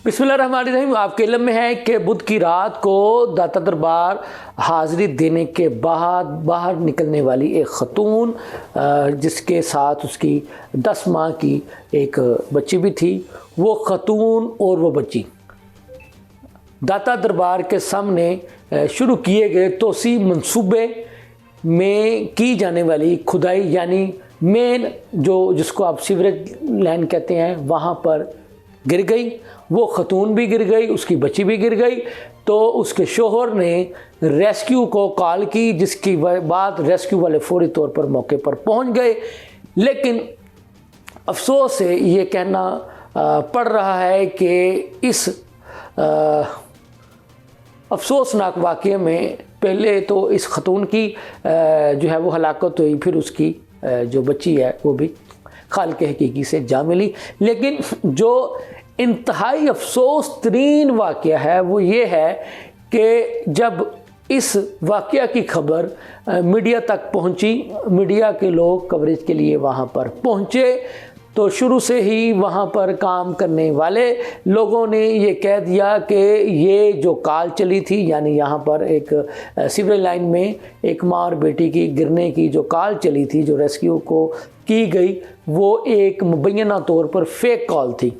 बिस्मिल्लाहिर्रहमानिर्रहीम। आपके इल्म में है कि बुध की रात को दाता दरबार हाज़िरी देने के बाद बाहर निकलने वाली एक ख़तून, जिसके साथ उसकी 10 माह की एक बच्ची भी थी, वो ख़तून और वो बच्ची दाता दरबार के सामने शुरू किए गए तोसी मंसूबे में की जाने वाली खुदाई, यानी मेन जिसको आप सीवरेज लाइन कहते हैं, वहाँ पर गिर गई। वो ख़तून भी गिर गई, उसकी बच्ची भी गिर गई। तो उसके शोहर ने रेस्क्यू को कॉल की, जिसकी बाद रेस्क्यू वाले फौरी तौर पर मौके पर पहुंच गए। लेकिन अफसोस से ये कहना पड़ रहा है कि इस अफसोसनाक वाक़ये में पहले तो इस ख़तून की जो है वो हलाकत हुई, फिर उसकी जो बच्ची है वो भी खालिक हकीकी से जा मिली। लेकिन जो इंतहाई अफसोस तरीन वाक़या है वो ये है कि जब इस वाक़या की खबर मीडिया तक पहुंची, मीडिया के लोग कवरेज के लिए वहां पर पहुंचे, तो शुरू से ही वहाँ पर काम करने वाले लोगों ने ये कह दिया कि ये जो कॉल चली थी, यानी यहाँ पर एक सीवरेज लाइन में एक माँ और बेटी की गिरने की जो कॉल चली थी, जो रेस्क्यू को की गई, वो एक मुबैना तौर पर फेक कॉल थी।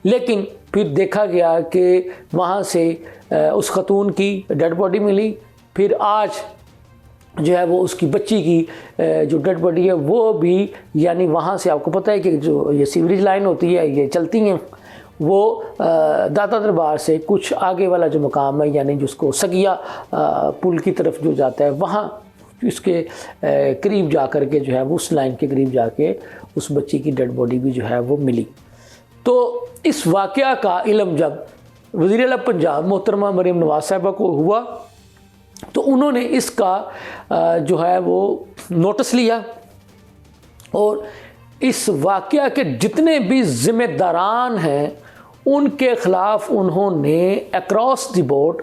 लेकिन फिर देखा गया कि वहाँ से उस ख़तून की डेड बॉडी मिली। फिर आज जो है वो उसकी बच्ची की जो डेड बॉडी है वो भी, यानी वहाँ से आपको पता है कि जो ये सीवरेज लाइन होती है, ये चलती हैं, वो दाता दरबार से कुछ आगे वाला जो मकाम है, यानी जिसको सगिया पुल की तरफ जो जाता है, वहाँ इसके करीब जा कर के जो है वो उस लाइन के करीब जाके उस बच्ची की डेड बॉडी भी जो है वो मिली। तो इस वाक़या का इल्म जब वज़ीर आला पंजाब मोहतरमा मरीम नवाज़ साहिबा को हुआ, तो उन्होंने इसका जो है वो नोटिस लिया और इस वाक़या के जितने भी ज़िम्मेदारान हैं उनके ख़िलाफ़ उन्होंने अक्रॉस द बोर्ड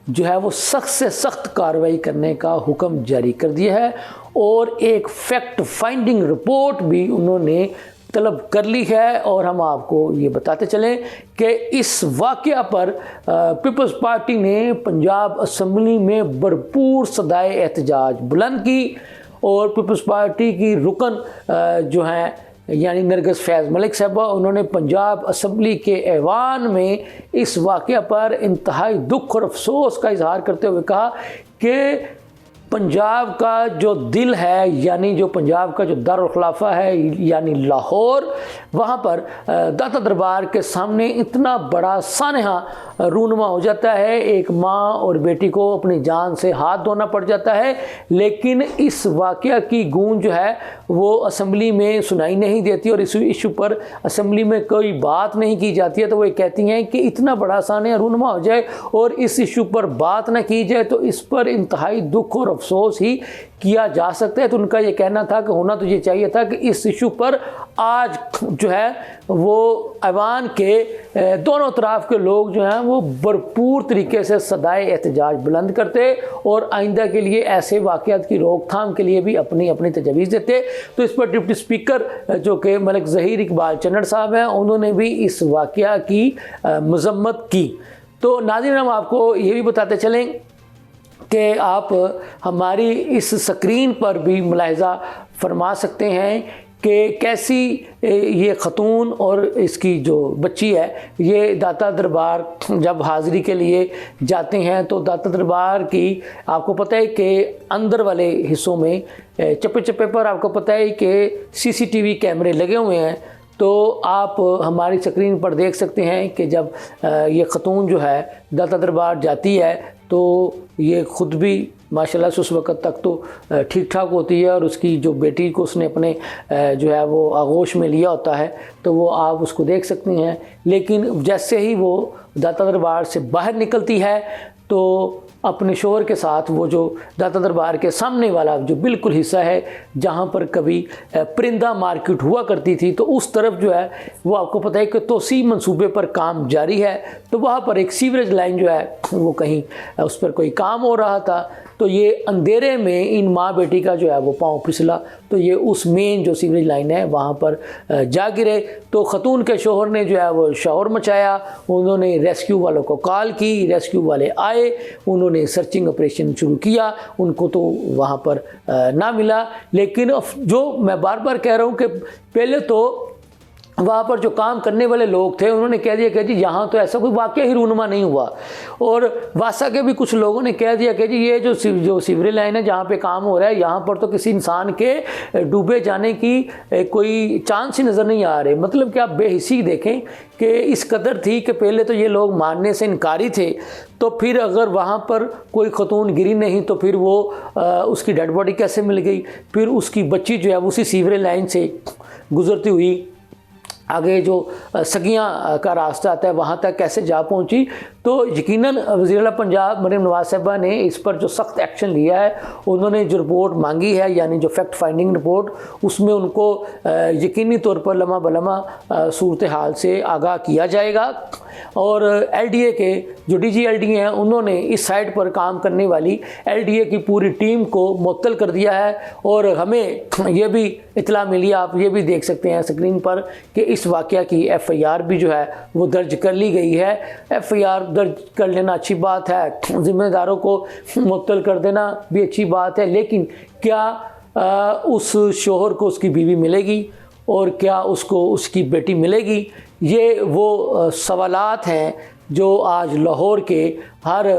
जो है वो सख्त से सख्त कार्रवाई करने का हुक्म जारी कर दिया है और एक फैक्ट फाइंडिंग रिपोर्ट भी उन्होंने तलब कर ली है। और हम आपको ये बताते चलें कि इस वाक़या पर पीपल्स पार्टी ने पंजाब असम्बली में भरपूर सदाए एहतजाज बुलंद की और पीपल्स पार्टी की रुकन जो हैं, यानी नरगिस फैज़ मलिक साहबा, उन्होंने पंजाब असम्बली के ऐवान में इस वाक़या पर इंतहाई दुख और अफसोस का इजहार करते हुए कहा कि पंजाब का जो दिल है, यानी जो पंजाब का जो दारुल खिलाफा है, यानी लाहौर, वहाँ पर दाता दरबार के सामने इतना बड़ा सानहा रूनुमा हो जाता है, एक माँ और बेटी को अपनी जान से हाथ धोना पड़ जाता है। लेकिन इस वाक़या की गूंज जो है वो असम्बली में सुनाई नहीं देती और इस इशू पर असम्बली में कोई बात नहीं की जाती है। तो वो कहती हैं कि इतना बड़ा सानहा रूनुमा हो जाए और इस इशू पर बात ना की जाए तो इस पर इंतहाई दुख और अफसोस ही किया जा सकता है। तो उनका ये कहना था कि होना तो ये चाहिए था कि इस इशू पर आज जो है वो ऐवान के दोनों तरफ के लोग जो हैं वो भरपूर तरीके से सदाए एहतजाज बुलंद करते और आइंदा के लिए ऐसे वाक़यात की रोकथाम के लिए भी अपनी अपनी तजवीज़ देते। तो इस पर डिप्टी स्पीकर जो कि मलिक ज़हीर इकबाल चन्नड़ साहब हैं, उन्होंने भी इस वाक़या की मज़म्मत की। तो नाज़रीन, हम आपको ये भी बताते चलें कि आप हमारी इस स्क्रीन पर भी मुलाहिज़ा फरमा सकते हैं कि कैसी ये ख़तून और इसकी जो बच्ची है, ये दाता दरबार जब हाज़िरी के लिए जाते हैं तो दाता दरबार की आपको पता है कि अंदर वाले हिस्सों में चप्पे चप्पे पर आपको पता है कि सीसीटीवी कैमरे लगे हुए हैं। तो आप हमारी स्क्रीन पर देख सकते हैं कि जब ये ख़तून जो है दाता दरबार जाती है तो ये ख़ुद भी माशाल्लाह से उस वक़्त तक तो ठीक ठाक होती है और उसकी जो बेटी को उसने अपने जो है वो आगोश में लिया होता है, तो वो आप उसको देख सकते हैं। लेकिन जैसे ही वो दाता दरबार से बाहर निकलती है तो अपने शोहर के साथ वो जो दाता दरबार के सामने वाला जो बिल्कुल हिस्सा है जहाँ पर कभी परिंदा मार्केट हुआ करती थी, तो उस तरफ जो है वो आपको पता है कि तोसी मंसूबे पर काम जारी है। तो वहाँ पर एक सीवरेज लाइन जो है वो कहीं उस पर कोई काम हो रहा था, तो तो ये अंधेरे में इन माँ बेटी का जो है वो पाँव फिसला, तो ये उस मेन जो सीवरेज लाइन है वहाँ पर जा गिरे। तो खतून के शोहर ने जो है वो शोर मचाया, उन्होंने रेस्क्यू वालों को कॉल की, रेस्क्यू वाले आए, उन्होंने सर्चिंग ऑपरेशन शुरू किया, उनको तो वहाँ पर ना मिला। लेकिन जो मैं बार बार कह रहा हूँ कि पहले तो वहाँ पर जो काम करने वाले लोग थे उन्होंने कह दिया कि जी यहाँ तो ऐसा कोई वाकया ही रूनुमा नहीं हुआ, और वासा के भी कुछ लोगों ने कह दिया कि जी ये जो सीवरेज लाइन है जहाँ पे काम हो रहा है यहाँ पर तो किसी इंसान के डूबे जाने की कोई चांस ही नज़र नहीं आ रहे। मतलब कि आप बेहिसी देखें कि इस कदर थी कि पहले तो ये लोग मानने से इनकारी थे, तो फिर अगर वहाँ पर कोई खतून गिरी नहीं तो फिर वो उसकी डेड बॉडी कैसे मिल गई, फिर उसकी बच्ची जो है उसी सीवरेज लाइन से गुजरती हुई आगे जो सगियाँ का रास्ता आता है वहाँ तक कैसे जा पहुँची। तो यकीनन वज़ीर-ए-आला पंजाब मरीम नवाज़ साहिबा ने इस पर जो सख्त एक्शन लिया है, उन्होंने जो रिपोर्ट मांगी है यानी जो फैक्ट फाइंडिंग रिपोर्ट, उसमें उनको यकीनी तौर पर लम्हा बलम्हा सूरत हाल से आगाह किया जाएगा। और LDA के जो DG LDA हैं उन्होंने इस साइट पर काम करने वाली LDA की पूरी टीम को मुअत्तल कर दिया है। और हमें ये भी इतला मिली, आप ये भी देख सकते हैं स्क्रीन पर, कि इस वाक़या की FIR भी जो है वो दर्ज कर ली गई है। FIR दर्ज कर लेना अच्छी बात है, ज़िम्मेदारों को मुअत्तल कर देना भी अच्छी बात है, लेकिन क्या उस शोहर को उसकी बीवी मिलेगी और क्या उसको उसकी बेटी मिलेगी? ये वो सवालात हैं जो आज लाहौर के हर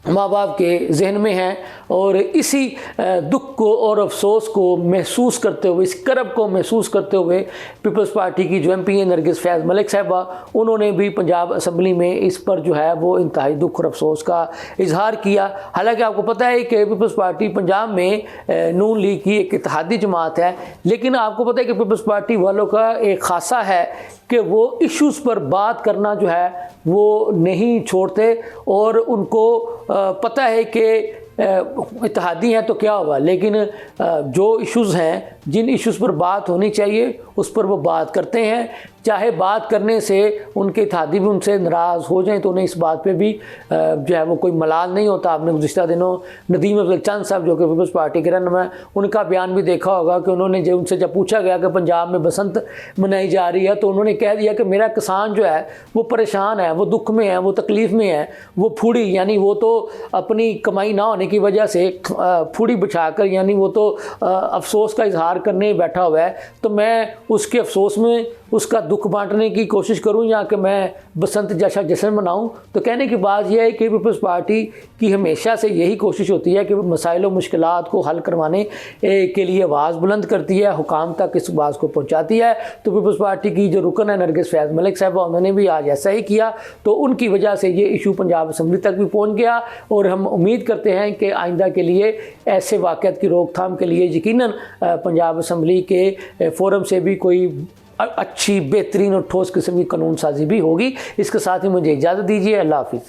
माँ बाप के जहन में हैं। और इसी दुख को और अफसोस को महसूस करते हुए, इस करब को महसूस करते हुए पीपल्स पार्टी की जो MP है नरगिस फैज़ मलिक साहिबा, उन्होंने भी पंजाब असम्बली में इस पर जो है वो इंतहाई दुख और अफसोस का इजहार किया। हालांकि आपको पता है कि पीपल्स पार्टी पंजाब में नून लीग की एक इत्तेहादी जमात है, लेकिन आपको पता है कि पीपल्स पार्टी वालों का एक खासा है कि वो इश्यूज़ पर बात करना जो है वो नहीं छोड़ते, और उनको पता है कि इत्तेहादी हैं तो क्या हुआ, लेकिन जो इश्यूज़ हैं, जिन इश्यूज़ पर बात होनी चाहिए उस पर वो बात करते हैं। चाहे बात करने से उनके इत्तेहादी भी उनसे नाराज़ हो जाएं तो उन्हें इस बात पे भी जो है वो कोई मलाल नहीं होता। आपने गुज़िश्ता दिनों नदीम अफजल चंद साहब जो कि पीपल्स पार्टी के रहनुमा हैं, उनका बयान भी देखा होगा कि उन्होंने जब उनसे जब पूछा गया कि पंजाब में बसंत मनाई जा रही है तो उन्होंने कह दिया कि मेरा किसान जो है वो परेशान है, वो दुख में है, वो तकलीफ़ में है, वो फूड़ी यानी वो तो अपनी कमाई ना होने की वजह से फूड़ी बिछाकर यानी वो तो अफसोस का इजहार करने बैठा हुआ है। तो मैं उसके अफसोस में उसका दुख बांटने की कोशिश करूं या कि मैं बसंत जैसा जश्न मनाऊं। तो कहने की बात यह है कि पीपल्स पार्टी की हमेशा से यही कोशिश होती है कि मसाइल और मुश्किलात को हल करवाने के लिए आवाज़ बुलंद करती है, हुकाम तक इस बात को पहुंचाती है। तो पीपल्स पार्टी की जो रुकन है नरगिस फैज़ मलिक साहिबा, उन्होंने भी आज ऐसा ही किया, तो उनकी वजह से ये इशू पंजाब असम्बली तक भी पहुँच गया। और हम उम्मीद करते हैं कि आइंदा के लिए ऐसे वाक़यात की रोकथाम के लिए यकीनन पंजाब असम्बली के फोरम से भी कोई अच्छी बेहतरीन और ठोस किस्म की कानून साजी भी होगी। इसके साथ ही मुझे इजाज़त दीजिए। अल्लाह हाफ़िज़।